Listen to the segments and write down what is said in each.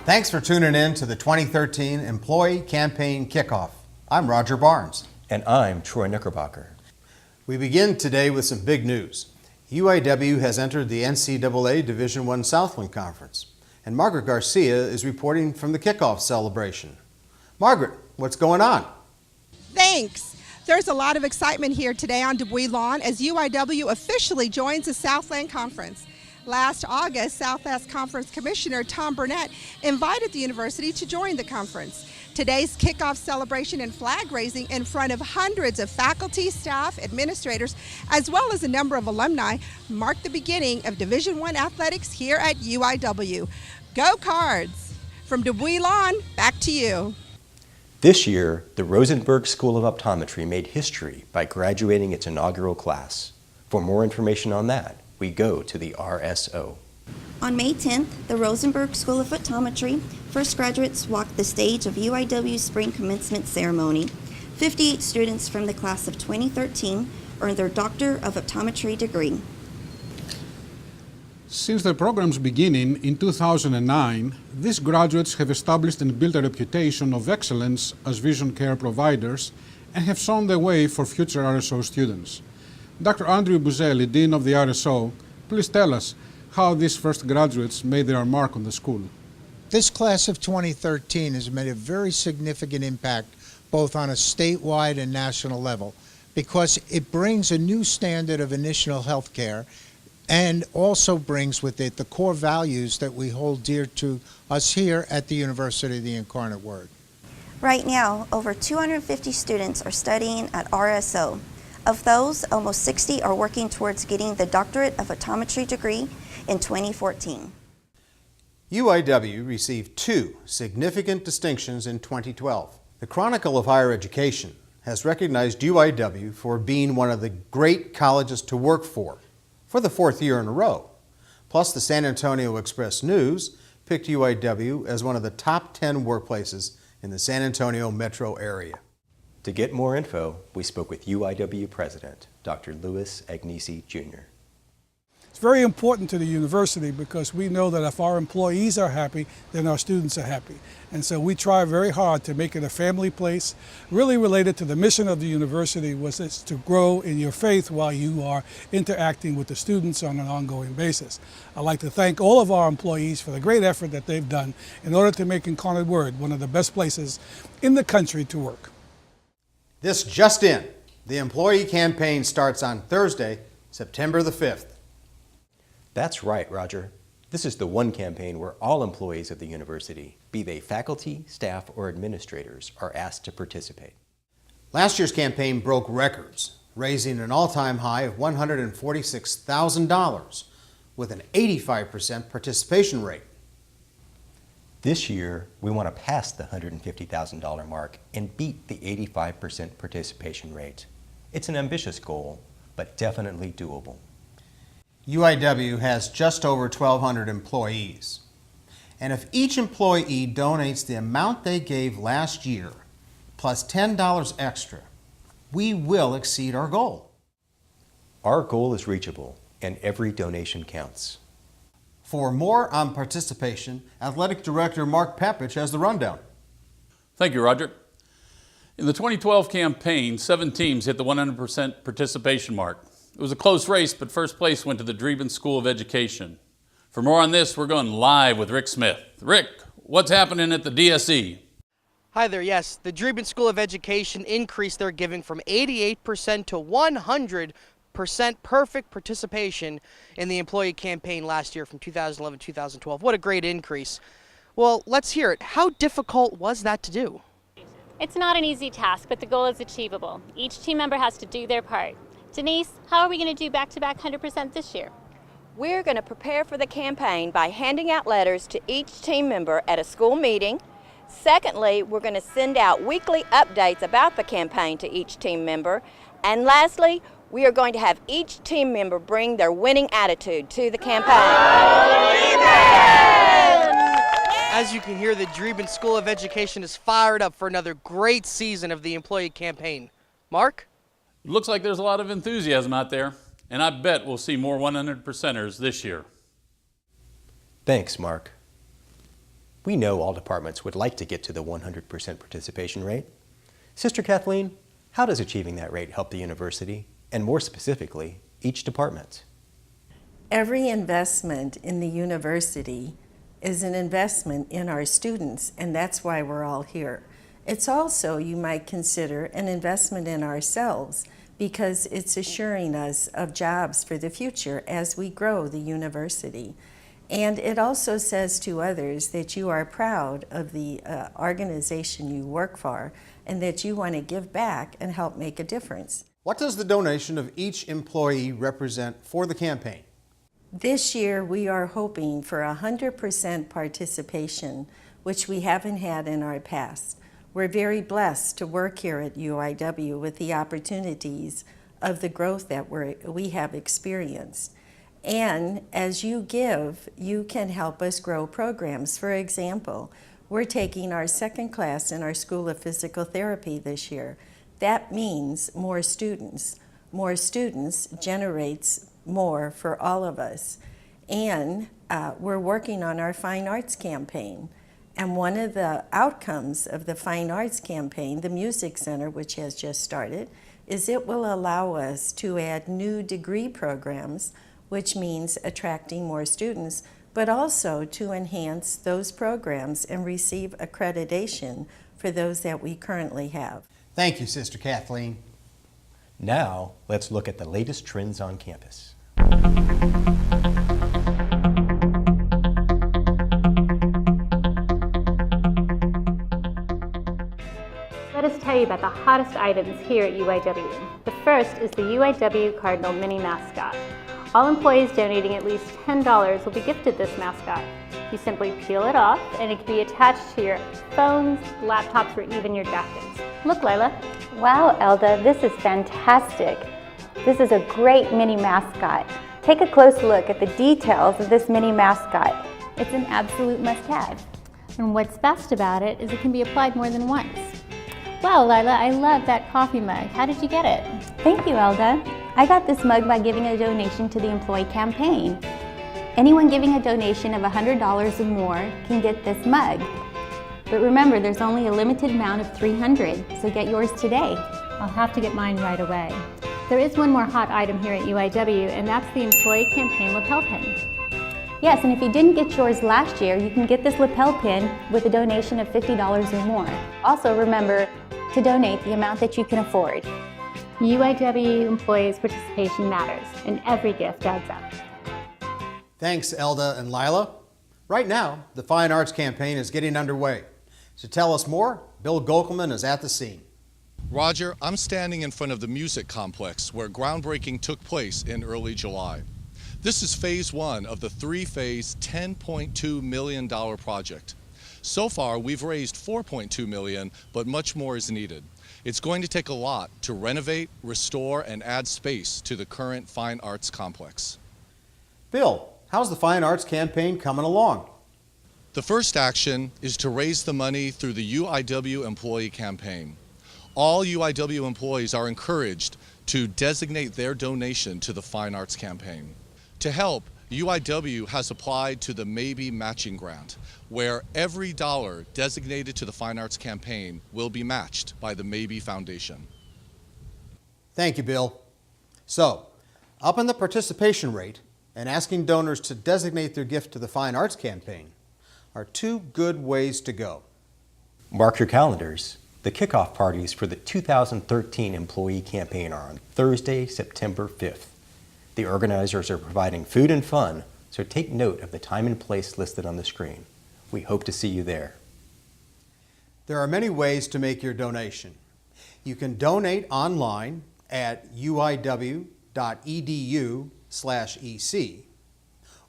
Thanks for tuning in to the 2013 Employee Campaign Kickoff. I'm Roger Barnes. And I'm Troy Knickerbocker. We begin today with some big news. UIW has entered the NCAA Division I Southland Conference, and Margaret Garcia is reporting from the kickoff celebration. Margaret, what's going on? Thanks. There's a lot of excitement here today on Dubuis Lawn as UIW officially joins the Southland Conference. Last August, Southwest Conference Commissioner Tom Burnett invited the university to join the conference. Today's kickoff celebration and flag raising in front of hundreds of faculty, staff, administrators, as well as a number of alumni marked the beginning of Division I athletics here at UIW. Go Cards! From Dubuis Lawn, back to you. This year, the Rosenberg School of Optometry made history by graduating its inaugural class. For more information on that, we go to the RSO. On May 10th, the Rosenberg School of Optometry first graduates walked the stage of UIW's spring commencement ceremony. 58 students from the class of 2013 earned their Doctor of Optometry degree. Since the program's beginning in 2009, these graduates have established and built a reputation of excellence as vision care providers and have shown the way for future RSO students. Dr. Andrew Buzelli, Dean of the RSO, please tell us how these first graduates made their mark on the school. This class of 2013 has made a very significant impact both on a statewide and national level because it brings a new standard of initial health care and also brings with it the core values that we hold dear to us here at the University of the Incarnate Word. Right now, over 250 students are studying at RSO. Of those, almost 60 are working towards getting the Doctorate of Optometry degree in 2014. UIW received two significant distinctions in 2012. The Chronicle of Higher Education has recognized UIW for being one of the great colleges to work for the fourth year in a row. Plus, the San Antonio Express-News picked UIW as one of the top 10 workplaces in the San Antonio metro area. To get more info, we spoke with UIW President, Dr. Louis Agnesi, Jr. It's very important to the university because we know that if our employees are happy, then our students are happy. And so we try very hard to make it a family place. Really related to the mission of the university was it's to grow in your faith while you are interacting with the students on an ongoing basis. I'd like to thank all of our employees for the great effort that they've done in order to make Incarnate Word one of the best places in the country to work. This just in, the employee campaign starts on Thursday, September the 5th. That's right, Roger. This is the one campaign where all employees of the university, be they faculty, staff, or administrators, are asked to participate. Last year's campaign broke records, raising an all-time high of $146,000 with an 85% participation rate. This year, we want to pass the $150,000 mark and beat the 85% participation rate. It's an ambitious goal, but definitely doable. UIW has just over 1,200 employees. And if each employee donates the amount they gave last year, plus $10 extra, we will exceed our goal. Our goal is reachable, and every donation counts. For more on participation, Athletic Director Mark Papich has the rundown. Thank you, Roger. In the 2012 campaign, 7 teams hit the 100% participation mark. It was a close race, but first place went to the Dreeben School of Education. For more on this, we're going live with Rick Smith. Rick, what's happening at the DSE? Hi there, yes. The Dreeben School of Education increased their giving from 88% to 100% perfect participation in the employee campaign last year from 2011-2012. What a great increase. Well, let's hear it. How difficult was that to do? It's not an easy task, but the goal is achievable. Each team member has to do their part. Denise, how are we going to do back-to-back 100% this year? We're going to prepare for the campaign by handing out letters to each team member at a school meeting. Secondly, we're going to send out weekly updates about the campaign to each team member. And lastly, we are going to have each team member bring their winning attitude to the campaign. As you can hear, the Dreeben School of Education is fired up for another great season of the employee campaign. Mark? It looks like there's a lot of enthusiasm out there, and I bet we'll see more 100%ers this year. Thanks, Mark. We know all departments would like to get to the 100% participation rate. Sister Kathleen, how does achieving that rate help the university, and more specifically, each department? Every investment in the university is an investment in our students, and that's why we're all here. It's also, you might consider, an investment in ourselves because it's assuring us of jobs for the future as we grow the university. And it also says to others that you are proud of the organization you work for and that you want to give back and help make a difference. What does the donation of each employee represent for the campaign? This year we are hoping for 100% participation, which we haven't had in our past. We're very blessed to work here at UIW with the opportunities of the growth that we have experienced. And as you give, you can help us grow programs. For example, we're taking our second class in our School of Physical Therapy this year. That means more students. More students generates more for all of us. And we're working on our Fine Arts campaign. And one of the outcomes of the Fine Arts campaign, the Music Center, which has just started, is it will allow us to add new degree programs, which means attracting more students, but also to enhance those programs and receive accreditation for those that we currently have. Thank you, Sister Kathleen. Now, let's look at the latest trends on campus. Let us tell you about the hottest items here at UIW. The first is the UIW Cardinal Mini Mascot. All employees donating at least $10 will be gifted this mascot. You simply peel it off and it can be attached to your phones, laptops, or even your jackets. Look, Lila. Wow, Elda, this is fantastic. This is a great mini mascot. Take a close look at the details of this mini mascot. It's an absolute must-have. And what's best about it is it can be applied more than once. Wow, Lila, I love that coffee mug. How did you get it? Thank you, Elda. I got this mug by giving a donation to the Employee Campaign. Anyone giving a donation of $100 or more can get this mug. But remember, there's only a limited amount of 300, so get yours today. I'll have to get mine right away. There is one more hot item here at UIW, and that's the Employee Campaign lapel pin. Yes, and if you didn't get yours last year, you can get this lapel pin with a donation of $50 or more. Also remember to donate the amount that you can afford. UIW employees' participation matters, and every gift adds up. Thanks, Elda and Lila. Right now, the Fine Arts campaign is getting underway. To tell us more, Bill Gokelman is at the scene. Roger, I'm standing in front of the music complex where groundbreaking took place in early July. This is phase one of the three-phase $10.2 million project. So far, we've raised $4.2 million, but much more is needed. It's going to take a lot to renovate, restore, and add space to the current Fine Arts complex. Bill, how's the Fine Arts campaign coming along? The first action is to raise the money through the UIW Employee Campaign. All UIW employees are encouraged to designate their donation to the Fine Arts Campaign. To help, UIW has applied to the Maybe Matching Grant, where every dollar designated to the Fine Arts Campaign will be matched by the Maybe Foundation. Thank you, Bill. So, upping the participation rate and asking donors to designate their gift to the Fine Arts Campaign are two good ways to go. Mark your calendars. The kickoff parties for the 2013 Employee Campaign are on Thursday, September 5th. The organizers are providing food and fun, so take note of the time and place listed on the screen. We hope to see you there. There are many ways to make your donation. You can donate online at uiw.edu/EC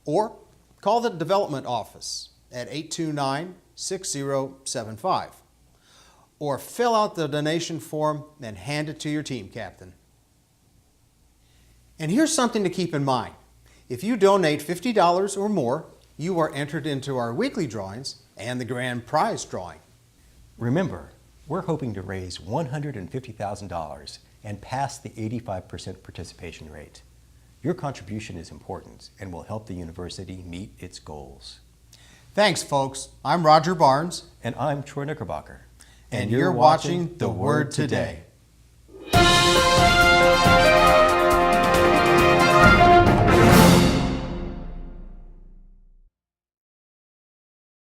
or call the Development Office at 829-6075 or fill out the donation form and hand it to your team captain. And here's something to keep in mind. If you donate $50 or more, you are entered into our weekly drawings and the grand prize drawing. Remember, we're hoping to raise $150,000 and pass the 85% participation rate. Your contribution is important and will help the university meet its goals. Thanks, folks. I'm Roger Barnes. And I'm Troy Knickerbocker. And you're watching The Word Today.